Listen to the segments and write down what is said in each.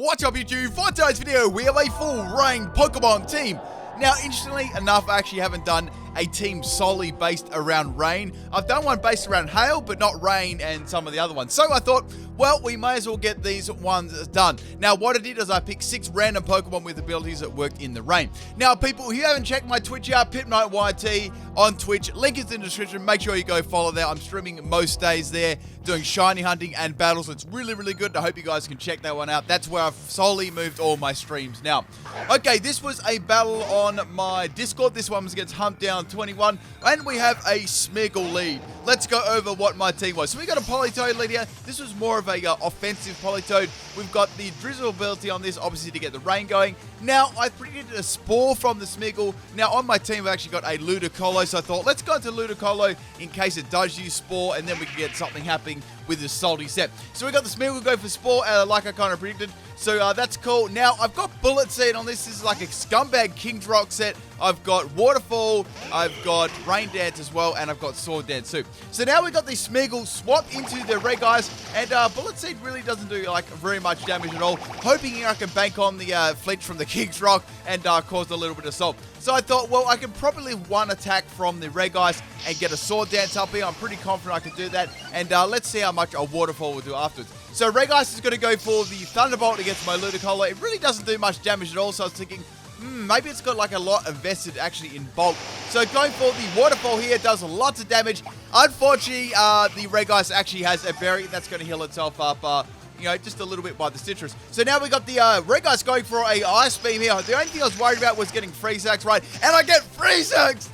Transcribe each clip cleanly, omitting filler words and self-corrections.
What's up YouTube? For today's video, we have a full rain Pokemon team. Now, interestingly enough, I actually haven't done a team solely based around rain. I've done one based around hail, but not rain and some of the other ones. So I thought, well, we may as well get these ones done. Now, what I did is I picked 6 random Pokemon with abilities that worked in the rain. Now, people who haven't checked my Twitch out, Pimpnite YT on Twitch, link is in the description. Make sure you go follow there. I'm streaming most days there, doing shiny hunting and battles. It's really, really good. I hope you guys can check that one out. That's where I've solely moved all my streams now. Okay, this was a battle on my Discord. This one was against Humpdown 21, and we have a Smeagol lead. Let's go over what my team was. So we got a Politoed lead here. This was more of a offensive Politoed. We've got the Drizzle ability on this, obviously to get the rain going. Now, I predicted a Spore from the Smeagol. Now, on my team, I've actually got a Ludicolo, so I thought, let's go into Ludicolo in case it does use Spore, and then we can get something happening with the Salty set. So we got the Smeagol go for Spore, like I kind of predicted. So that's cool. Now, I've got Bullet Seed on this. This is like a Scumbag King's Rock set. I've got Waterfall, I've got Rain Dance as well, and I've got Sword Dance too. So now we got the Smeagol swapped into the Red Guys, and Bullet Seed really doesn't do like very much damage at all. Hoping I can bank on the flinch from the King's Rock and cause a little bit of assault. So I thought, well, I can probably one attack from the Red Guys and get a Sword Dance up here. I'm pretty confident I can do that, and let's see how much a Waterfall will do afterwards. So Red Guys is going to go for the Thunderbolt against my Ludicolo. It really doesn't do much damage at all, so I was thinking, maybe it's got like a lot invested actually in bulk. So going for the Waterfall here does lots of damage. Unfortunately, the Red Guys actually has a berry that's going to heal itself up, you know, just a little bit by the citrus. So now we got the Red Guys going for a Ice Beam here. The only thing I was worried about was getting Freeze Axe right, and I get Freeze Axe!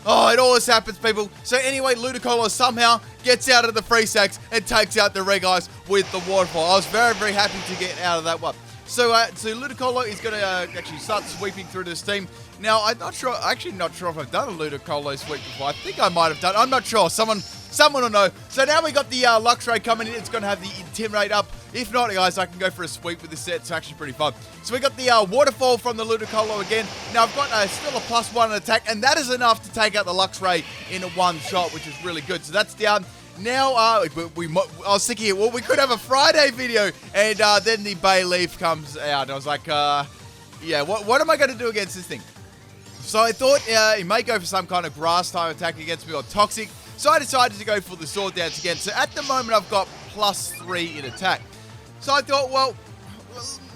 Oh, it always happens, people. So anyway, Ludicolo somehow gets out of the Freeze Axe and takes out the Red Guys with the Waterfall. I was very, very happy to get out of that one. So Ludicolo is going to actually start sweeping through this team. Now, I'm not sure, actually not sure if I've done a Ludicolo sweep before. I think I might have done. I'm not sure. Someone will know. So now we got the Luxray coming in. It's going to have the Intimidate up. If not, guys, I can go for a sweep with this set. It's actually pretty fun. So we got the Waterfall from the Ludicolo again. Now, I've got still a +1 attack, and that is enough to take out the Luxray in a one shot, which is really good. So that's down. Now, I was thinking, well, we could have a Friday video, and then the Bay Leaf comes out. And I was like, yeah, what am I going to do against this thing? So I thought he may go for some kind of grass type attack against me or toxic. So I decided to go for the Sword Dance again. So at the moment, I've got +3 in attack. So I thought, well,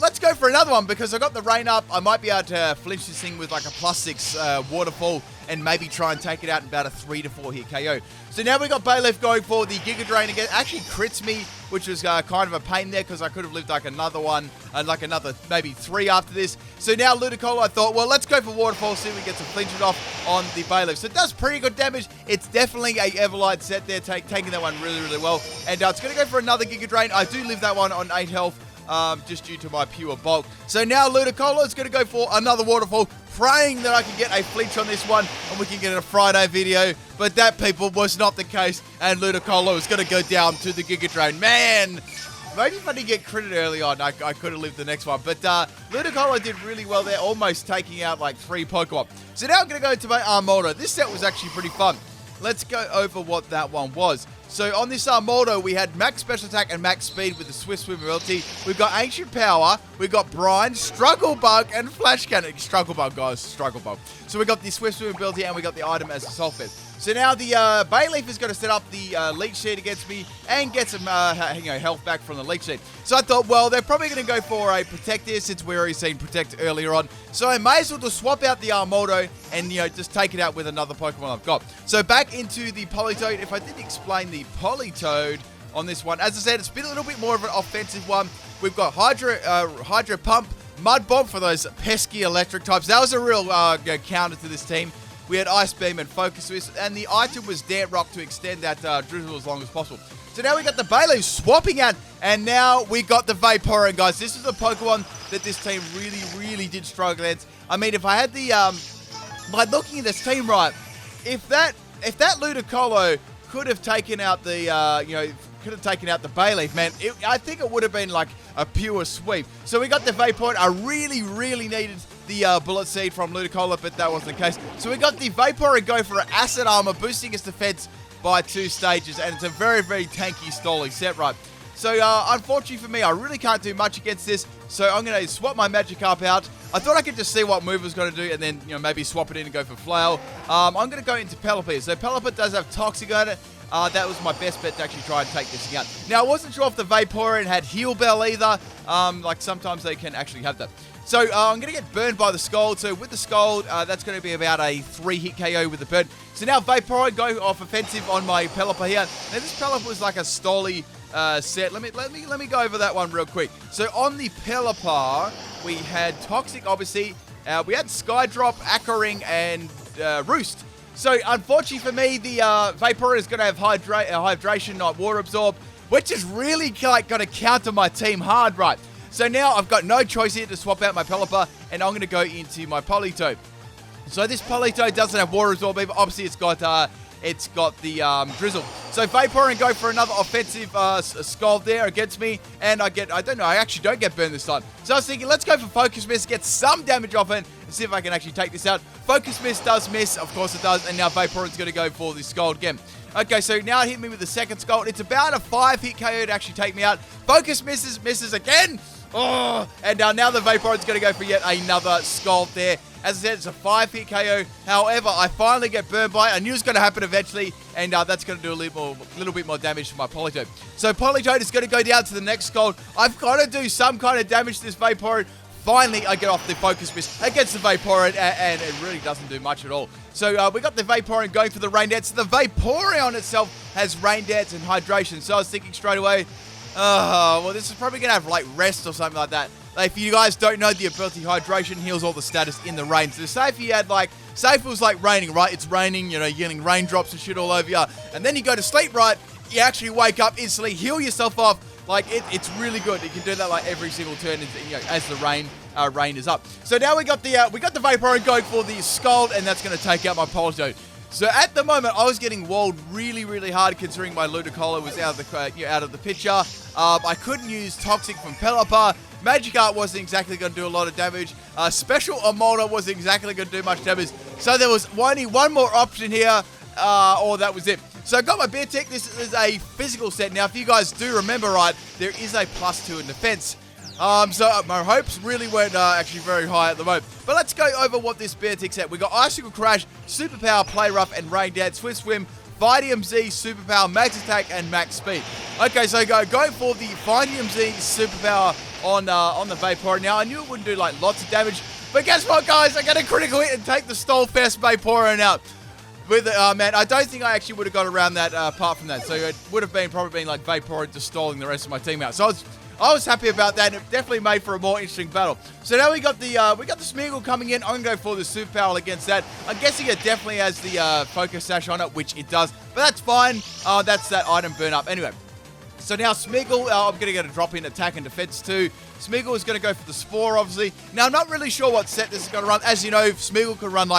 let's go for another one because I got the rain up. I might be able to flinch this thing with like a +6 Waterfall and maybe try and take it out in about a 3 to 4 hit KO. So now we got Bayleaf going for the Giga Drain again. Actually crits me, which was kind of a pain there because I could have lived like another one and like another maybe 3 after this. So now Ludicolo, I thought, well, let's go for Waterfall, see if we get some flinches off on the Bayleaf. So it does pretty good damage. It's definitely a Everlight set there, taking that one really, really well. And it's going to go for another Giga Drain. I do live that one on 8 health. Just due to my pure bulk. So now Ludicolo is going to go for another Waterfall, praying that I can get a flinch on this one and we can get a Friday video. But that, people, was not the case, and Ludicolo is going to go down to the Giga Drain. Man, maybe if I didn't get credit early on, I could have lived the next one. But Ludicolo did really well there, almost taking out like 3 Pokemon. So now I'm going to go to my Armoldo. This set was actually pretty fun. Let's go over what that one was. So on this Armoldo, we had max special attack and max speed with the Swift Swim ability. We've got Ancient Power, we've got Brine, Struggle Bug, and Flash Cannon. Struggle Bug, guys, Struggle Bug. So we got the Swift Swim ability and we got the item as a Sulfate. So now the Bayleaf is going to set up the Leech Seed against me and get some health back from the Leech Seed. So I thought, well, they're probably going to go for a Protect here since we've already seen Protect earlier on. So I may as well just swap out the Armoldo and, just take it out with another Pokemon I've got. So back into the Politoed. If I didn't explain the Politoed on this one, as I said, it's been a little bit more of an offensive one. We've got Hydro Pump, Mud Bomb for those pesky electric types. That was a real counter to this team. We had Ice Beam and Focus Twist, and the item was Damp Rock to extend that Drizzle as long as possible. So now we got the Bayleaf swapping out, and now we got the Vaporeon, guys. This is the Pokemon that this team really, really did struggle against. I mean, if I had the, by looking at this team right, if that Ludicolo could have taken out the, Bayleaf, man, I think it would have been like a pure sweep. So we got the Vaporeon. I really, really needed the Bullet Seed from Ludicolo, but that wasn't the case. So we got the Vaporeon go for Acid Armor, boosting its defense by 2 stages, and it's a very, very tanky Stoli set, right? So, unfortunately for me, I really can't do much against this. So, I'm going to swap my Magikarp out. I thought I could just see what move was going to do and then, maybe swap it in and go for Flail. I'm going to go into Pelipper. So, Pelipper does have Toxic on it. That was my best bet to actually try and take this thing out. Now, I wasn't sure if the Vaporeon had Heal Bell either. Like, sometimes they can actually have that. So, I'm going to get burned by the Scald. So, with the Scald, that's going to be about a 3-hit KO with the burn. So, now Vaporeon go off offensive on my Pelipper here. Now, this Pelipper was like a Stoli set. Let me go over that one real quick. So, on the Pelipper, we had Toxic, obviously. We had Skydrop, Aquaring, and Roost. So, unfortunately for me, the Vaporeon is going to have Hydration, not Water Absorb, which is really going to counter my team hard, right? So now I've got no choice here to swap out my Pelipper, and I'm going to go into my Politoed. So this Politoed doesn't have Water Absorb, but obviously it's got the Drizzle. So Vaporeon go for another offensive Scald there against me, and I actually don't get burned this time. So I was thinking, let's go for Focus Mist, get some damage off it, and see if I can actually take this out. Focus Mist does miss, of course it does, and now Vaporeon's going to go for the Scald again. Okay, so now it hit me with the second Scald. It's about a 5-hit KO to actually take me out. Focus misses again. Oh, and now the Vaporeon's going to go for yet another Scald there. As I said, it's a 5-hit KO. However, I finally get burned by it. I knew it was going to happen eventually, and that's going to do a little bit more damage to my Politoed. So Politoed is going to go down to the next Scald. I've got to do some kind of damage to this Vaporeon. Finally, I get off the Focus Mist against the Vaporeon, and it really doesn't do much at all. So we got the Vaporeon going for the Rain Dance. The Vaporeon itself has Rain Dance and Hydration. So I was thinking straight away, well, this is probably going to have, like, Rest or something like that. Like, if you guys don't know, the ability Hydration heals all the status in the rain. So say if you had, say if it was, raining, right? It's raining, you're getting raindrops and shit all over you. And then you go to sleep, right? You actually wake up instantly, heal yourself off. Like, it's really good. You can do that, every single turn as the rain is up. So now we got the Vaporeon going for the Scald, and that's going to take out my Politoed. So at the moment, I was getting walled really, really hard considering my Ludicolo was out of the picture. I couldn't use Toxic from Pelipper. Magikarp wasn't exactly going to do a lot of damage. Special Emolga wasn't exactly going to do much damage. So there was only one more option here, or that was it. So I got my Beartic. This is a physical set. Now, if you guys do remember right, there is a +2 in defense. So my hopes really weren't actually very high at the moment. But let's go over what this Beartic set. We got Icicle Crash, Superpower, Play Rough, and Rain Dance, Swift Swim, Vitium Z, Superpower, Max Attack, and Max Speed. Okay, so going for the Vitium Z Superpower on the Vaporeon. Now, I knew it wouldn't do lots of damage, but guess what, guys? I got a critical hit and take the Stolfest Vaporeon out. With man, I don't think I actually would have got around that apart from that. So it would have probably been Vaporeon just stalling the rest of my team out. So I was happy about that, and it definitely made for a more interesting battle. So now we got the Smeargle coming in. I'm gonna go for the Superpower against that. I'm guessing it definitely has the Focus Sash on it, which it does, but that's fine. That's that item burn up anyway. So now Smeargle, I'm going to get a drop in attack and defense too. Smeargle is going to go for the Spore, obviously. Now, I'm not really sure what set this is going to run. As you know, Smeargle can run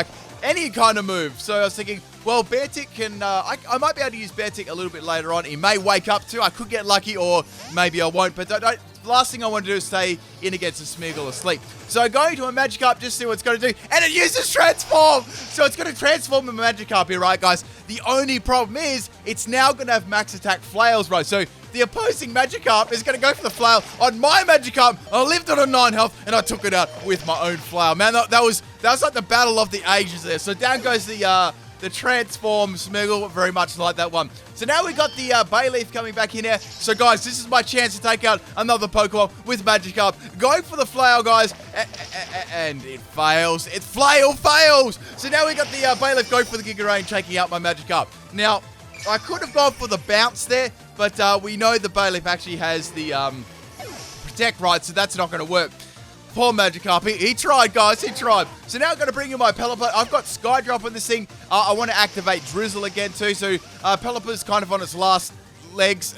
any kind of move. So I was thinking, well, Beartic can, I might be able to use Beartic a little bit later on. He may wake up too. I could get lucky, or maybe I won't. But the last thing I want to do is stay in against a Smeargle asleep. So going to a Magikarp, just see what it's going to do. And it uses Transform! So it's going to transform a Magikarp here, right, guys? The only problem is, it's now going to have Max Attack Flails, right? So the opposing Magikarp is going to go for the Flail on my Magikarp. I lived on a 9 health, and I took it out with my own Flail. Man, that was like the battle of the ages there. So down goes the Transform Smeargle, very much like that one. So now we got the Bayleaf coming back in here. So guys, this is my chance to take out another Pokemon with Magikarp. Going for the Flail, guys, and it fails. It fails. So now we got the Bayleaf going for the Giga Rain, taking out my Magikarp. Now, I could have gone for the Bounce there, but we know the Bayleaf actually has the Protect, right? So that's not going to work. Poor Magikarp. He tried, guys. He tried. So now I'm going to bring in my Pelipper. I've got Skydrop on this thing. I want to activate Drizzle again, too. So Pelipper's kind of on its last legs.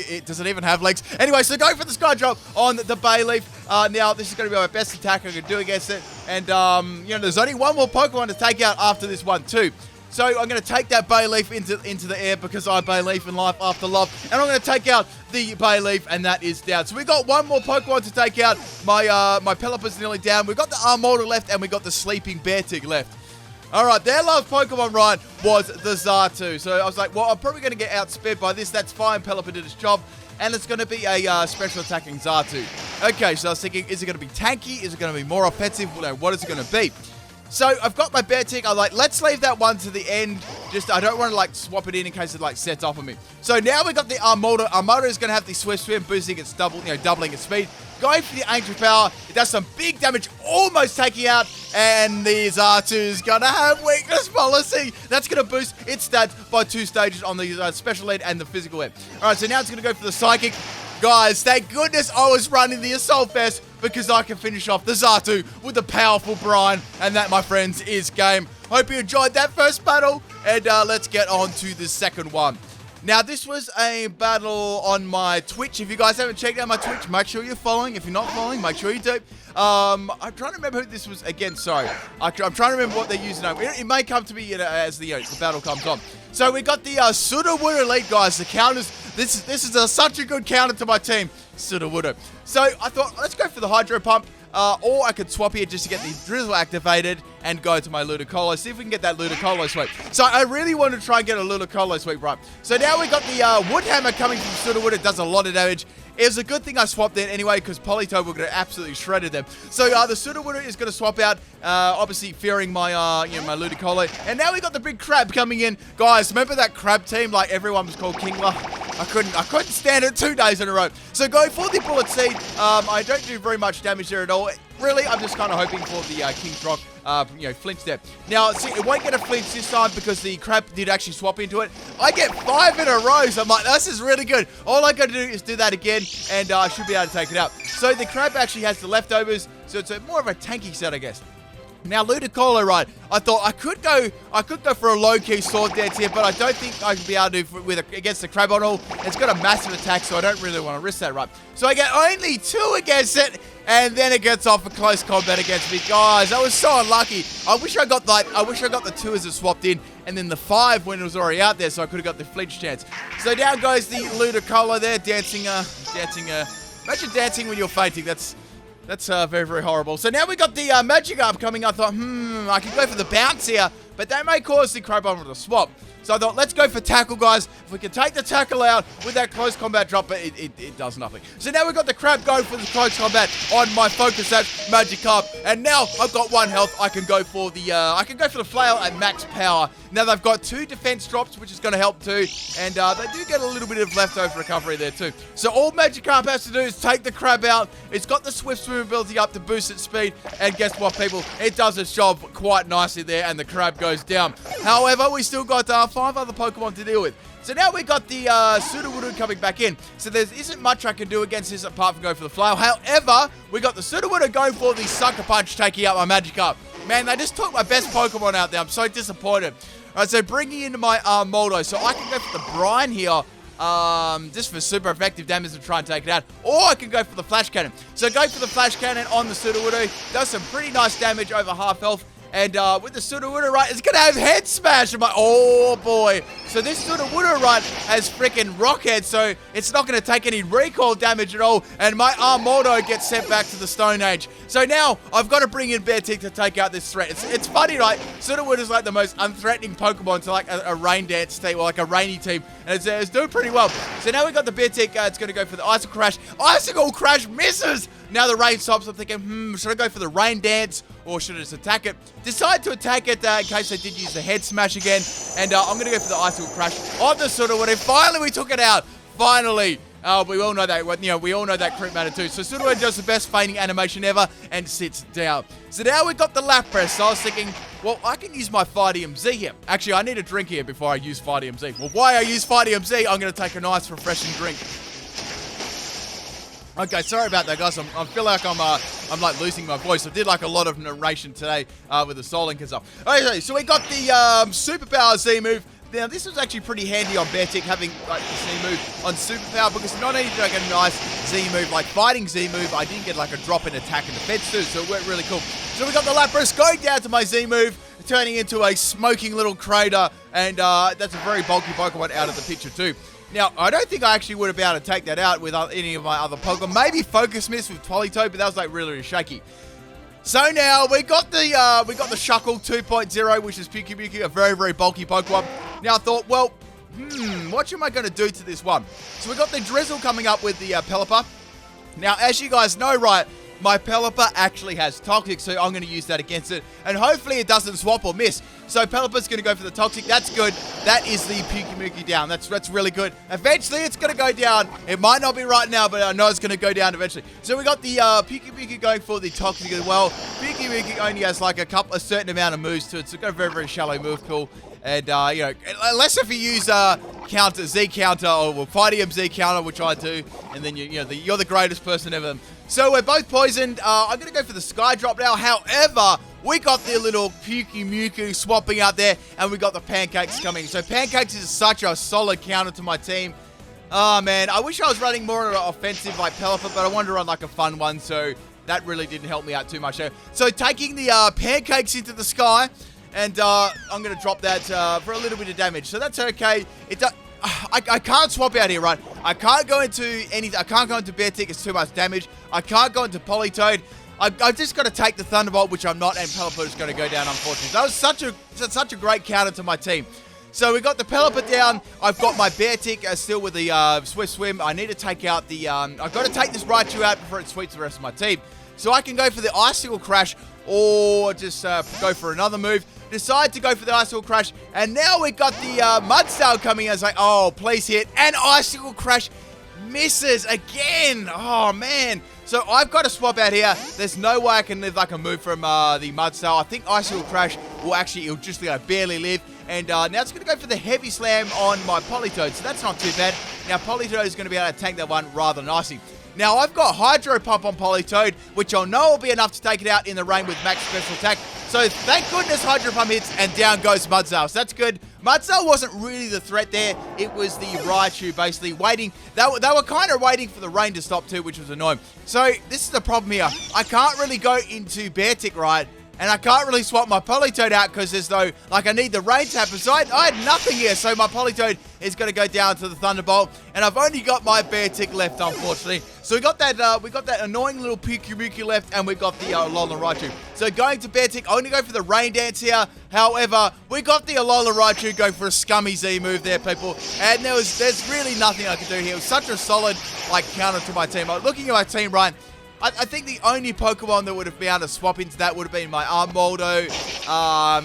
It doesn't even have legs. Anyway, so going for the Skydrop on the Bayleaf. Now, this is going to be my best attack I can do against it. And, there's only one more Pokemon to take out after this one, too. So I'm going to take that Bayleaf into the air because I Bayleaf in life after love. And I'm going to take out the Bayleaf, and that is down. So we got one more Pokemon to take out. My Pelipper's nearly down. We've got the Armortal left, and we got the Sleeping Beartic left. All right, their last Pokemon run was the Xatu. So I was like, well, I'm probably going to get outsped by this. That's fine. Pelipper did its job. and it's going to be a special attacking Xatu. Okay, so I was thinking, is it going to be tanky? Is it going to be more offensive? What is it going to be? So I've got my bear tick. I'm like, let's leave that one to the end. Just, I don't want to like swap it in case it like sets off on me. So now we got the Armada. Armada is going to have the Swift Swim, boosting its doubling its speed. Going for the Ancient Power. It does some big damage, almost taking out. And the Xatu is going to have weakness policy. That's going to boost its stats by 2 stages on the special ed and the physical ed. All right, so now it's going to go for the Psychic. Guys, thank goodness I was running the Assault Vest because I can finish off the Xatu with the powerful Brine. And that, my friends, is game. Hope you enjoyed that first battle. And let's get on to the second one. Now, this was a battle on my Twitch. If you guys haven't checked out my Twitch, make sure you're following. If you're not following, make sure you do. I'm trying to remember who this was again. Sorry. I'm trying to remember what their username. It may come to me as the battle comes on. So we got the Sudowoodo Elite, guys. The counters. This is such a good counter to my team, Sudowoodo. So I thought, let's go for the Hydro Pump. Or I could swap here just to get the Drizzle activated and go to my Ludicolo. See if we can get that Ludicolo sweep. So I really want to try and get a Ludicolo sweep right. So now we got the Wood Hammer coming from Sudowoodo. It does a lot of damage. It was a good thing I swapped it anyway because Politoed were going to absolutely shredded them. So the Sudowoodo is going to swap out, obviously fearing my my Ludicolo. And now we got the big crab coming in. Guys, remember that crab team? Like everyone was called Kingler. I couldn't stand it 2 days in a row. So going for the Bullet Seed. I don't do very much damage there at all. Really, I'm just kind of hoping for the King's Rock, flinch there. Now, see, it won't get a flinch this time because the crab did actually swap into it. I get 5 in a row, so I'm like, this is really good. All I got to do is do that again, and I should be able to take it out. So the crab actually has the leftovers, so it's more of a tanky set, I guess. Now, Ludicolo, right, I thought I could go for a low-key sword dance here, but I don't think I can be able to against the Crabonal. It's got a massive attack, so I don't really want to risk that, right? So I get only 2 against it, and then it gets off for close combat against me. Guys, I was so unlucky. I wish I got the 2 as it swapped in, and then the 5 when it was already out there, so I could have got the flinch chance. So down goes the Ludicolo there, dancing. Imagine dancing when you're fainting. That's very, very horrible. So now we got the Magikarp coming. I thought, I could go for the bounce here, but that may cause the Crabomber to swap. So I thought, let's go for tackle, guys. If we can take the tackle out with that close combat drop, but it does nothing. So now we've got the crab going for the close combat on my focus at Magikarp. And now I've got 1 health. I can go for the flail at max power. Now they've got 2 defense drops, which is going to help too. And they do get a little bit of leftover recovery there too. So all Magikarp has to do is take the crab out. It's got the swift swim ability up to boost its speed. And guess what, people? It does its job quite nicely there, and the crab goes down. However, we still got 5 other Pokemon to deal with. So now we got the Sudowoodo coming back in. So there isn't much I can do against this apart from go for the flail. However, we got the Sudowoodo going for the Sucker Punch, taking out my Magikarp. Man, they just took my best Pokemon out there. I'm so disappointed. All right, so bringing in my Moldo. So I can go for the Brine here. Just for super effective damage to try and take it out. Or I can go for the Flash Cannon. So go for the Flash Cannon on the Sudowoodo. Does some pretty nice damage over half health. And with the Sudowoodo, right, it's going to have Head Smash. I'm like, oh, boy. So this Sudowoodo, right, has freaking Rock Head, so it's not going to take any recoil damage at all. And my Armordo gets sent back to the Stone Age. So now I've got to bring in Beartick to take out this threat. It's funny, right? Sudowoodo is like the most unthreatening Pokemon to like a rain dance team or like a rainy team. And it's doing pretty well. So now we've got the Beartick. It's going to go for the Icicle Crash. Icicle Crash misses. Now the rain stops. I'm thinking, should I go for the Rain Dance or should I just attack it? Decide to attack it in case I did use the Head Smash again. And I'm going to go for the Icicle Crash on the Sudowoodo. Finally, we took it out. Finally. We all know that. We all know that crit matter too. So Sudowoodo does the best feigning animation ever and sits down. So now we've got the Lapras. So I was thinking, well, I can use my Fighting MZ here. Actually, I need a drink here before I use Fighting MZ. Well, why I use Fighting MZ, I'm going to take a nice refreshing drink. Okay, sorry about that, guys. I feel like I'm like losing my voice. I did like a lot of narration today with the Soul Link and stuff. Okay, so we got the Superpower Z move. Now, this was actually pretty handy on Beartick having like the Z move on Superpower because not only did I get a nice Z move, like Fighting Z move, I didn't get like a drop in attack and defense too, so it worked really cool. So we got the Lapras going down to my Z move, turning into a smoking little crater, and that's a very bulky Pokemon out of the picture too. Now, I don't think I actually would have been able to take that out with any of my other Pokemon. Maybe Focus Miss with Politoed, but that was like really, really shaky. So now we got the Shuckle 2.0, which is Puki, a very, very bulky Pokemon. Now I thought, well, what am I going to do to this one? So we got the Drizzle coming up with the Pelipper. Now, as you guys know, right, my Pelipper actually has Toxic, so I'm going to use that against it. And hopefully it doesn't swap or miss. So Pelipper's going to go for the Toxic. That's good. That is the Pukey down. That's really good. Eventually, it's going to go down. It might not be right now, but I know it's going to go down eventually. So we got the Pukey going for the Toxic as well. Pukey only has like a certain amount of moves to it. So it's got a very, very shallow move pool. And, you know, unless if you use counter, Z counter, or Fighting Z counter, which I do, and then you're the greatest person ever. So we're both poisoned. I'm going to go for the Sky Drop now. However, we got the little Pukey swapping out there, and we got the Pancakes coming. So Pancakes is such a solid counter to my team. Oh, man. I wish I was running more offensive like Pelipper, but I wanted to run like a fun one, so that really didn't help me out too much there. So taking the Pancakes into the sky, and I'm going to drop that for a little bit of damage. So that's okay. I can't swap out here, right? I can't go into I can't go into Bear Tick. It's too much damage. I can't go into Politoed. I've just got to take the Thunderbolt, which I'm not, and Pelipper is going to go down, unfortunately. That was such a great counter to my team. So we got the Pelipper down. I've got my Bear Tick still with the Swift Swim. I need to take out the... I've got to take this Raichu out before it sweeps the rest of my team. So I can go for the Icicle Crash or just go for another move. Decide to go for the Icicle Crash. And now we got the Mudsail coming in. I was like, oh, please hit. And Icicle Crash misses again. Oh, man. So I've got to swap out here. There's no way I can live like a move from the Mudsail. I think Icicle Crash will actually, it'll just barely live. And now it's going to go for the Heavy Slam on my Politoed. So that's not too bad. Now Politoed is going to be able to tank that one rather nicely. Now, I've got Hydro Pump on Politoed, which I know will be enough to take it out in the rain with max special attack. So, thank goodness Hydro Pump hits, and down goes Mudsail. So, that's good. Mudsail wasn't really the threat there. It was the Raichu basically waiting. They were kind of waiting for the rain to stop too, which was annoying. So, this is the problem here. I can't really go into Bear Tick, right? And I can't really swap my Politoed out because there's no, like, I need the rain to happen. So I had nothing here. So my Politoed is going to go down to the Thunderbolt. And I've only got my Bear Tick left, unfortunately. So we got that annoying little Pukey left, and we got the Alolan Raichu. So going to Bear Tick, I'm going to go for the Rain Dance here. However, we got the Alolan Raichu going for a scummy Z move there, people. And there's really nothing I can do here. It was such a solid, like, counter to my team. Looking at my team, right, I think the only Pokemon that would have been able to swap into that would have been my Armordo.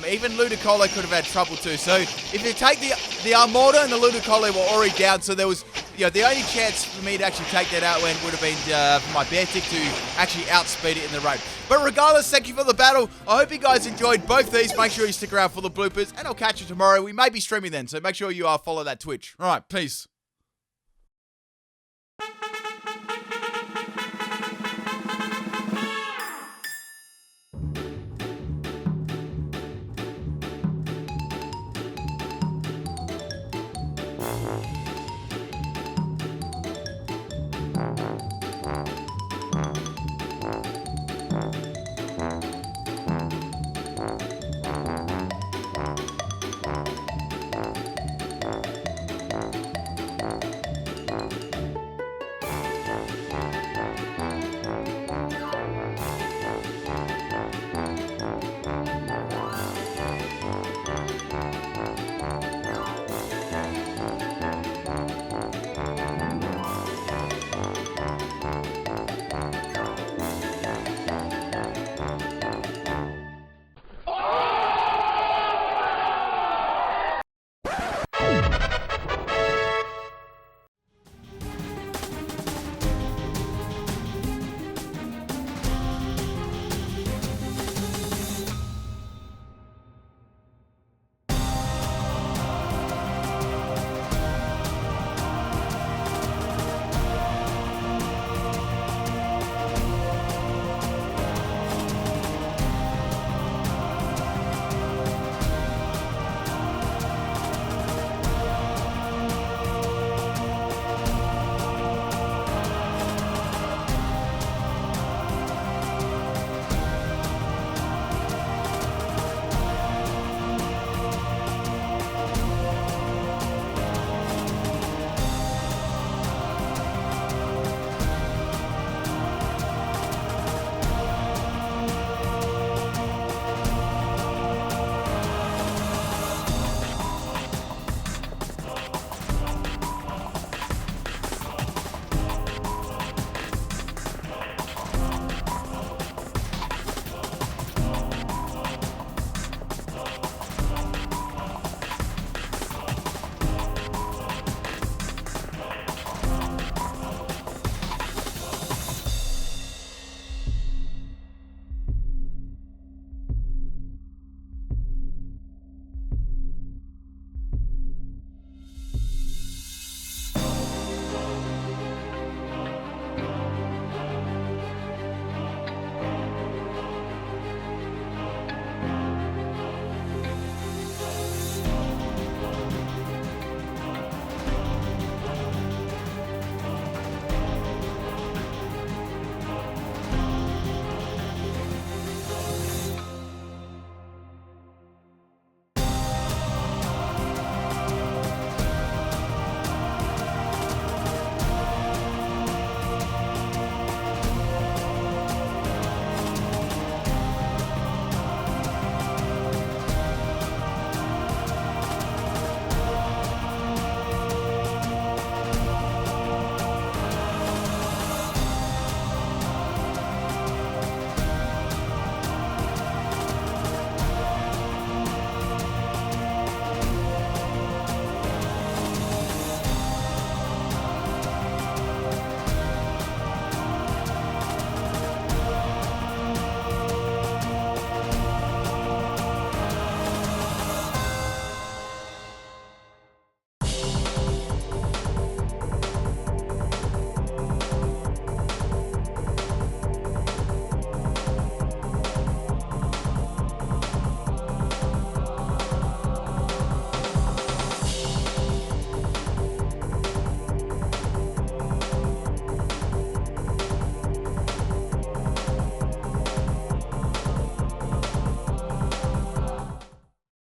Even Ludicolo could have had trouble too. So if you take the Armordo and the Ludicolo were already down, so there was, the only chance for me to actually take that out would have been for my Bear Tick to actually outspeed it in the rain. But regardless, thank you for the battle. I hope you guys enjoyed both these. Make sure you stick around for the bloopers, and I'll catch you tomorrow. We may be streaming then, so make sure you follow that Twitch. All right, peace.